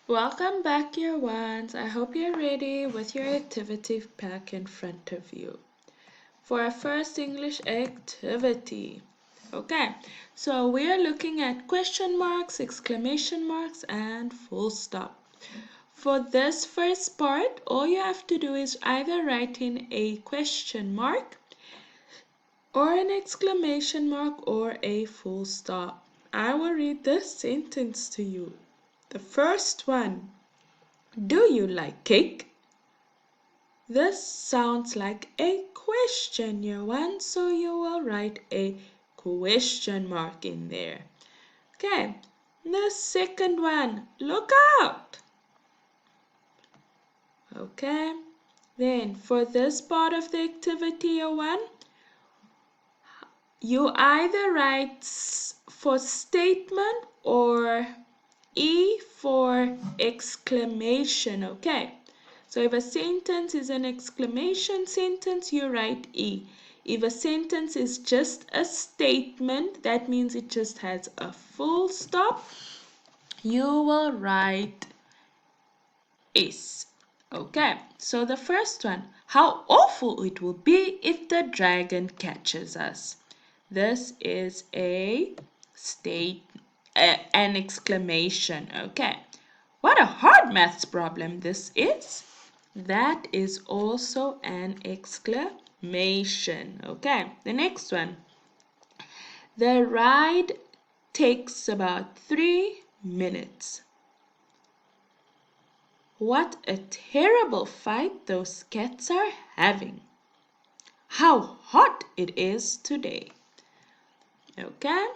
Welcome back, year ones. I hope you're ready with your activity pack in front of you for our first English activity. Okay, so we are looking at question marks, exclamation marks, and full stop. For this first part, all you have to do is either write in a question mark or an exclamation mark or a full stop. I will read this sentence to you. The first one. Do you like cake? This sounds like a question, year one, so you will write a question mark in there. Okay, the second one, look out. Okay, then for this part of the activity, year one, you either write for statement or E for exclamation, okay? So if a sentence is an exclamation sentence, you write E. If a sentence is just a statement, that means it just has a full stop, you will write S. Okay, so the first one, how awful it will be if the dragon catches us. This is a an exclamation. Okay, what a hard maths problem this is. That is also an exclamation. Okay, the next one. The ride takes about 3 minutes. What a terrible fight those cats are having. How hot it is today. Okay?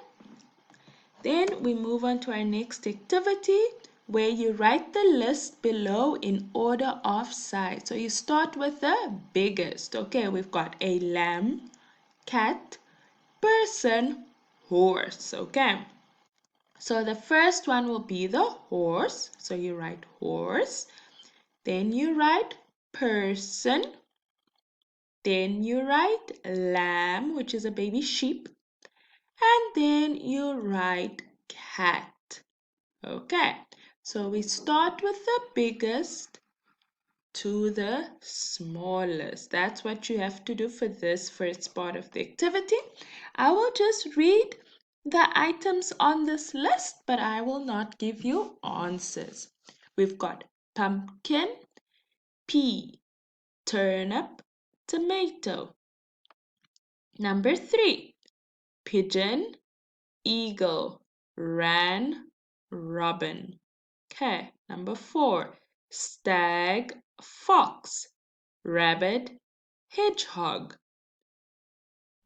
Then we move on to our next activity where you write the list below in order of size. So you start with the biggest. Okay, we've got a lamb, cat, person, horse. Okay? So the first one will be the horse. So you write horse. Then you write person. Then you write lamb, which is a baby sheep. And then you write cat. Okay, so we start with the biggest to the smallest. That's what you have to do for this first part of the activity. I will just read the items on this list, but I will not give you answers. We've got pumpkin, pea, turnip, tomato. Number 3, pigeon, eagle, wren, robin. Okay, number 4, stag, fox, rabbit, hedgehog.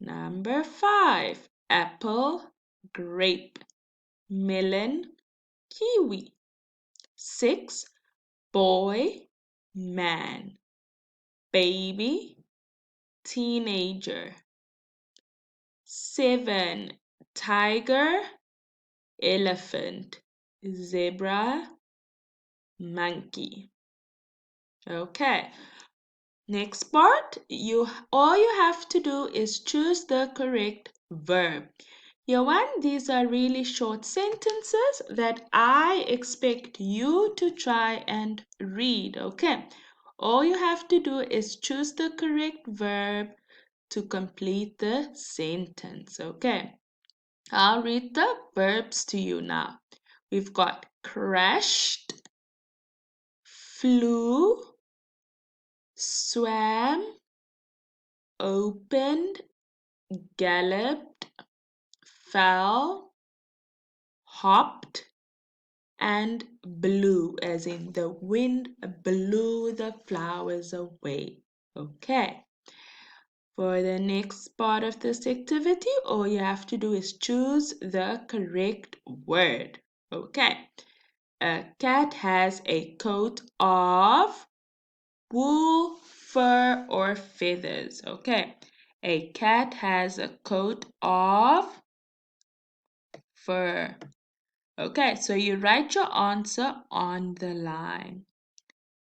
Number 5, apple, grape, melon, kiwi. 6, boy, man, baby, teenager. 7, tiger, elephant, zebra, monkey. Okay, next part, all you have to do is choose the correct verb. Yawan, these are really short sentences that I expect you to try and read, okay? All you have to do is choose the correct verb to complete the sentence, okay? I'll read the verbs to you now. We've got crashed, flew, swam, opened, galloped, fell, hopped, and blew, as in the wind blew the flowers away. Okay. For the next part of this activity, all you have to do is choose the correct word. Okay. A cat has a coat of wool, fur, or feathers. Okay. A cat has a coat of fur. Okay, so you write your answer on the line.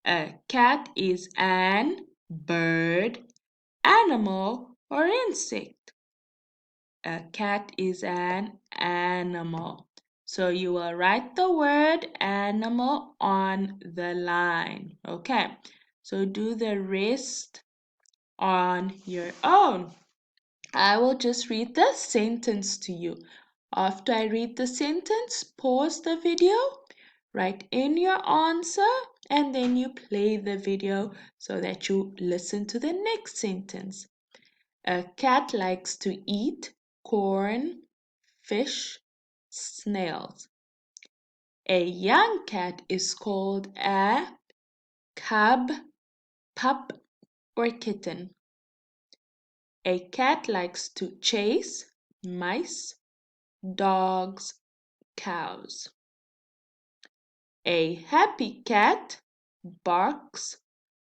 A cat is an bird, animal, or insect. A cat is an animal. So you will write the word animal on the line. Okay, so do the rest on your own. I will just read the sentence to you. After I read the sentence, pause the video, write in your answer, and then you play the video so that you listen to the next sentence. A cat likes to eat corn, fish, snails. A young cat is called a cub, pup, or kitten. A cat likes to chase mice, dogs, cows. A happy cat barks,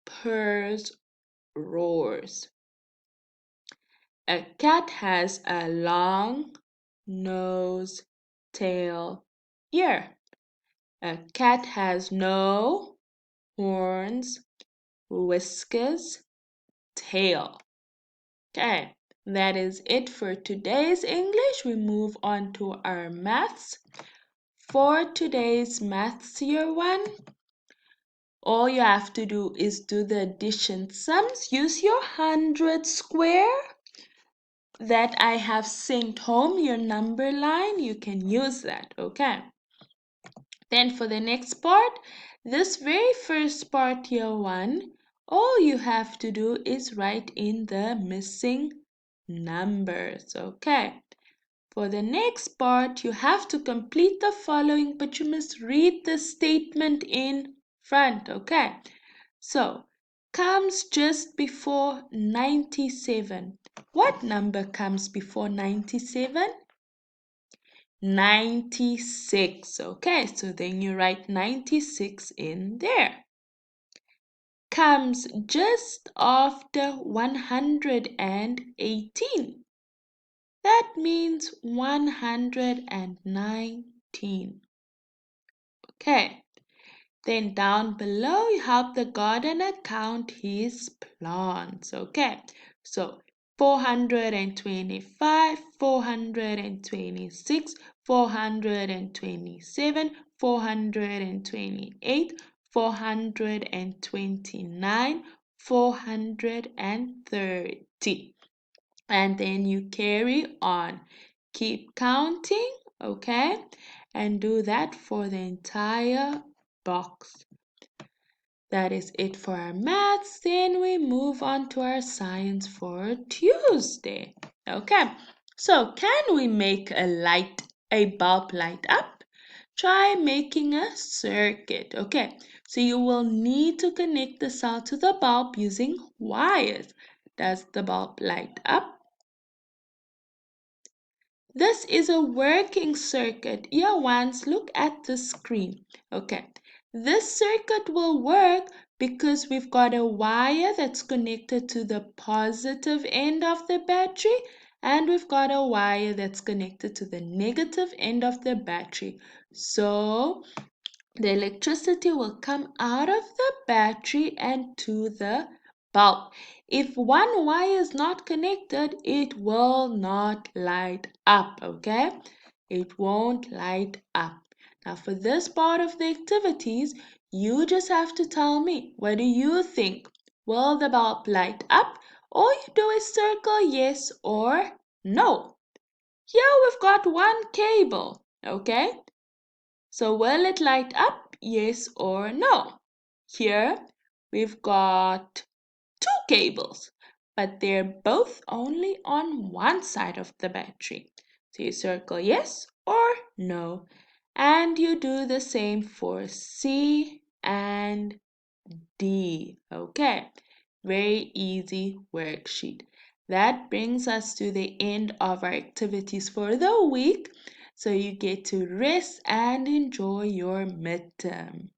purrs, roars. A cat has a long nose, tail, ear. A cat has no horns, whiskers, tail. Okay, that is it for today's English. We move on to our maths. For today's maths year 1, all you have to do is do the addition sums. Use your 100 square that I have sent home, your number line. You can use that, okay? Then for the next part, this very first part year 1, all you have to do is write in the missing numbers, okay? For the next part, you have to complete the following, but you must read the statement in front, okay? So, comes just before 97. What number comes before 97? 96. Okay, so then you write 96 in there. Comes just after 118. That means 119. Okay, then down below you have the gardener count his plants. Okay, so 425, 426, 427, 428, 429, 430. And then you carry on. Keep counting, okay? And do that for the entire box. That is it for our maths. Then we move on to our science for Tuesday. Okay, so can we make a bulb light up? Try making a circuit. Okay, so you will need to connect the cell to the bulb using wires. Does the bulb light up? This is a working circuit. Year ones, look at the screen. Okay, this circuit will work because we've got a wire that's connected to the positive end of the battery, and we've got a wire that's connected to the negative end of the battery. So the electricity will come out of the battery and to the bulb. If one wire is not connected, it will not light up, okay? It won't light up. Now for this part of the activities, you just have to tell me, what do you think? Will the bulb light up? All you do is circle yes or no. Here we've got one cable, okay? So will it light up? Yes or no? Here we've got two cables, but they're both only on one side of the battery. So you circle yes or no. And you do the same for C and D. Okay, very easy worksheet. That brings us to the end of our activities for the week. So you get to rest and enjoy your midterm.